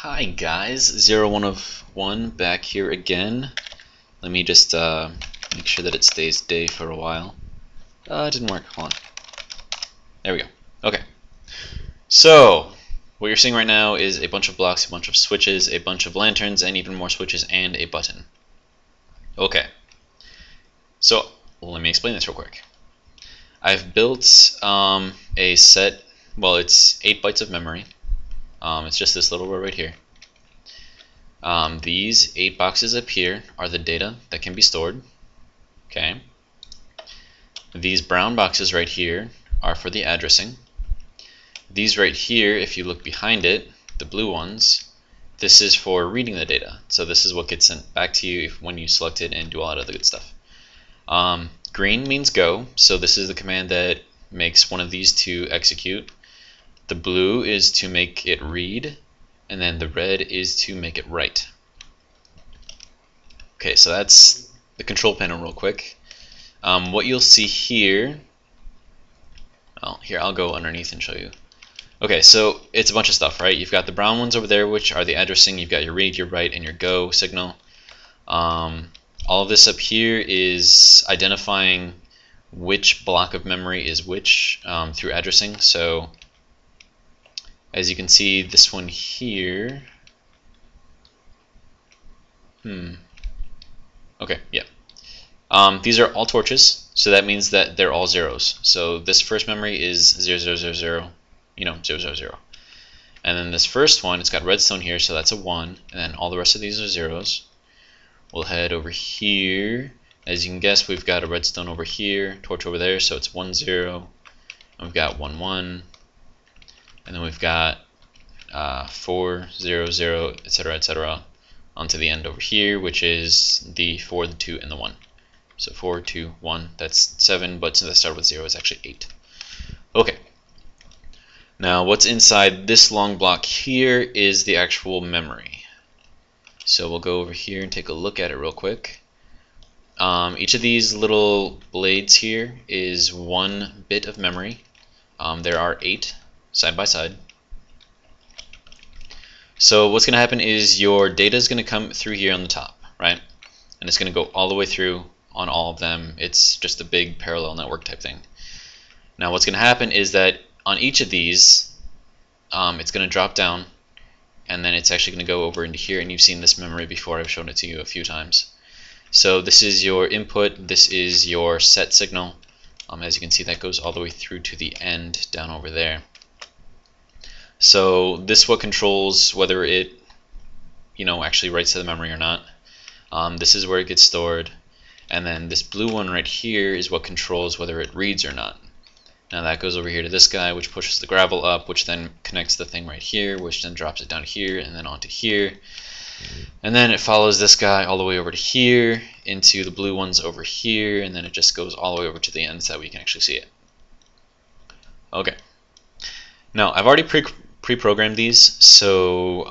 Hi guys, 01 of 1 back here again. Let me just make sure that it stays day for a while. It didn't work, hold on. There we go. Okay. So, what you're seeing right now is a bunch of blocks, a bunch of switches, a bunch of lanterns, and even more switches, and a button. Okay. So, let me explain this real quick. I've built a set, well, it's 8 bytes of memory. It's just this little row right here. These 8 boxes up here are the data that can be stored. Okay. These brown boxes right here are for the addressing. These right here, if you look behind it, the blue ones, this is for reading the data. So this is what gets sent back to you when you select it and do all that other good stuff. Green means go, so this is the command that makes one of these two execute. The blue is to make it read, and then the red is to make it write. Okay, so that's the control panel real quick. What you'll see here, well, here I'll go underneath and show you. Okay, so it's a bunch of stuff, right? You've got the brown ones over there, which are the addressing. You've got your read, your write, and your go signal. All of this up here is identifying which block of memory is which through addressing. So as you can see, this one here. Okay, yeah. These are all torches, so that means that they're all zeros. So this first memory is 0000, 000. And then this first one, it's got redstone here, so that's a 1. And then all the rest of these are zeros. We'll head over here. As you can guess, we've got a redstone over here, torch over there, so it's 1 0. And we've got 1 1. And then we've got 4 0 0, etc. onto the end over here, which is the 4, the 2, and the 1. So 4, 2, 1, that's 7, but since I started with 0, it's actually 8. Okay. Now what's inside this long block here is the actual memory. So we'll go over here and take a look at it real quick. Each of these little blades here is 1 bit of memory. There are 8 side by side. So what's going to happen is your data is going to come through here on the top, right? And it's going to go all the way through on all of them. It's just a big parallel network type thing. Now what's going to happen is that on each of these, it's going to drop down, and then it's actually going to go over into here, and you've seen this memory before. I've shown it to you a few times. So this is your input, this is your set signal. As you can see, that goes all the way through to the end down over there. So this is what controls whether it actually writes to the memory or not. This is where it gets stored, and then this blue one right here is what controls whether it reads or not. Now that goes over here to this guy, which pushes the gravel up, which then connects the thing right here, which then drops it down here and then onto here. And then it follows this guy all the way over to here, into the blue ones over here, and then it just goes all the way over to the end so that we can actually see it. Okay. Now I've already pre-programmed these, so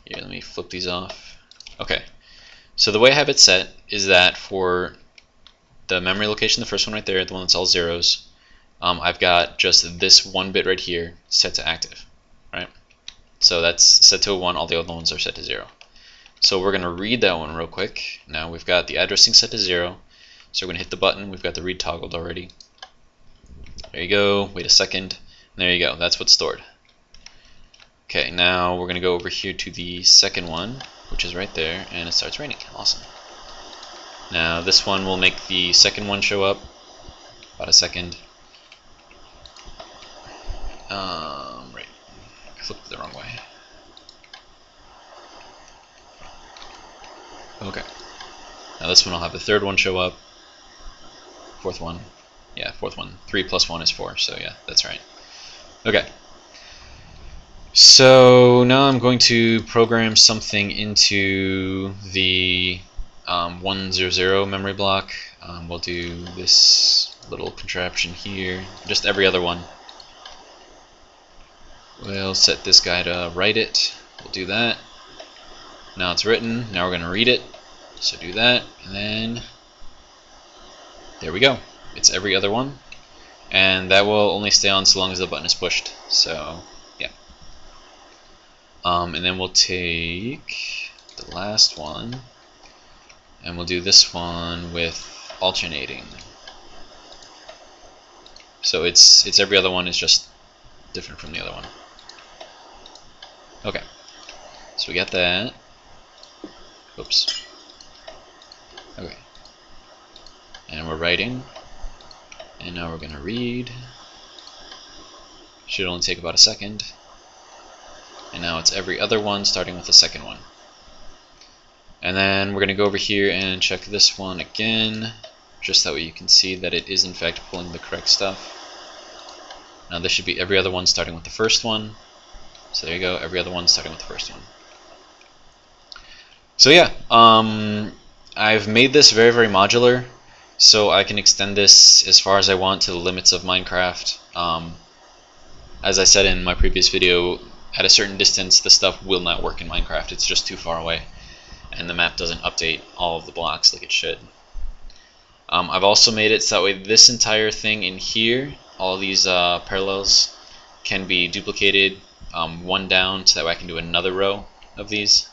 here, let me flip these off. Okay. So the way I have it set is that for the memory location, the first one right there, the one that's all zeros, I've got just this 1 bit right here set to active, right? So that's set to a 1, all the other ones are set to 0. So we're going to read that one real quick. Now we've got the addressing set to 0, so we're going to hit the button. We've got the read toggled already. There you go, wait a second, and there you go, that's what's stored. Okay, now we're going to go over here to the second one, which is right there, and it starts raining. Awesome. Now this one will make the second one show up. About a second. Right. I flipped it the wrong way. Okay. Now this one will have the third one show up. Fourth one. Yeah, fourth one. 3 plus 1 is 4, so yeah, that's right. Okay. So now I'm going to program something into the 100 memory block. We'll do this little contraption here, just every other one. We'll set this guy to write it. We'll do that. Now it's written. Now we're going to read it. So do that, and then there we go. It's every other one, and that will only stay on so long as the button is pushed. So yeah. And then we'll take the last one, and we'll do this one with alternating. So it's every other one is just different from the other one. Okay, so we got that. Oops. Okay. And we're writing. And now we're going to read. Should only take about a second. And now it's every other one starting with the second one. And then we're going to go over here and check this one again, just that way you can see that it is in fact pulling the correct stuff. Now this should be every other one starting with the first one. So there you go, every other one starting with the first one. So yeah, I've made this very, very modular, so I can extend this as far as I want to the limits of Minecraft. As I said in my previous video, at a certain distance the stuff will not work in Minecraft. It's just too far away, and the map doesn't update all of the blocks like it should. I've also made it so that way this entire thing in here, all these parallels, can be duplicated one down, so that way I can do another row of these.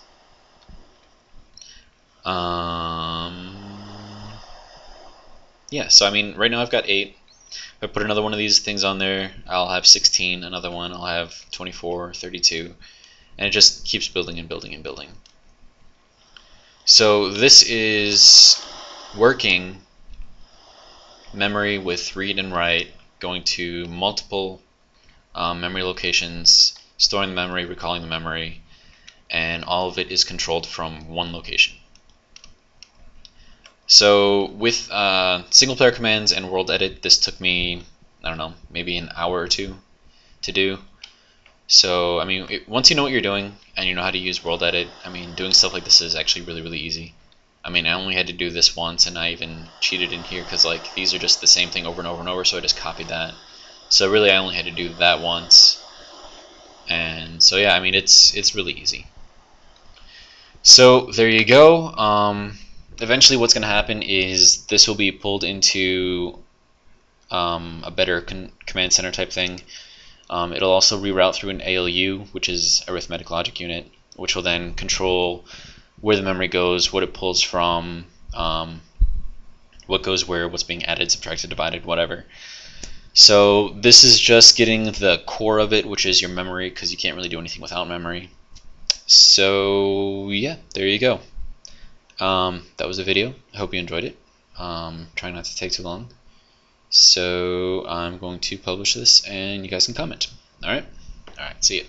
Yeah, so I mean, right now I've got 8. If I put another one of these things on there, I'll have 16. Another one, I'll have 24, 32. And it just keeps building and building and building. So this is working memory with read and write, going to multiple memory locations, storing the memory, recalling the memory, and all of it is controlled from one location. So with single player commands and WorldEdit, this took me, I don't know, maybe an hour or two to do. So I mean, once you know what you're doing and you know how to use WorldEdit, I mean, doing stuff like this is actually really, really easy. I mean, I only had to do this once, and I even cheated in here because like these are just the same thing over and over and over, so I just copied that. So really I only had to do that once. And so yeah, I mean, it's really easy. So there you go. Eventually what's going to happen is this will be pulled into a better command center type thing. It'll also reroute through an ALU, which is arithmetic logic unit, which will then control where the memory goes, what it pulls from, what goes where, what's being added, subtracted, divided, whatever. So this is just getting the core of it, which is your memory, because you can't really do anything without memory. So yeah, there you go. That was the video. I hope you enjoyed it. Trying not to take too long. So I'm going to publish this and you guys can comment. Alright? Alright, see ya.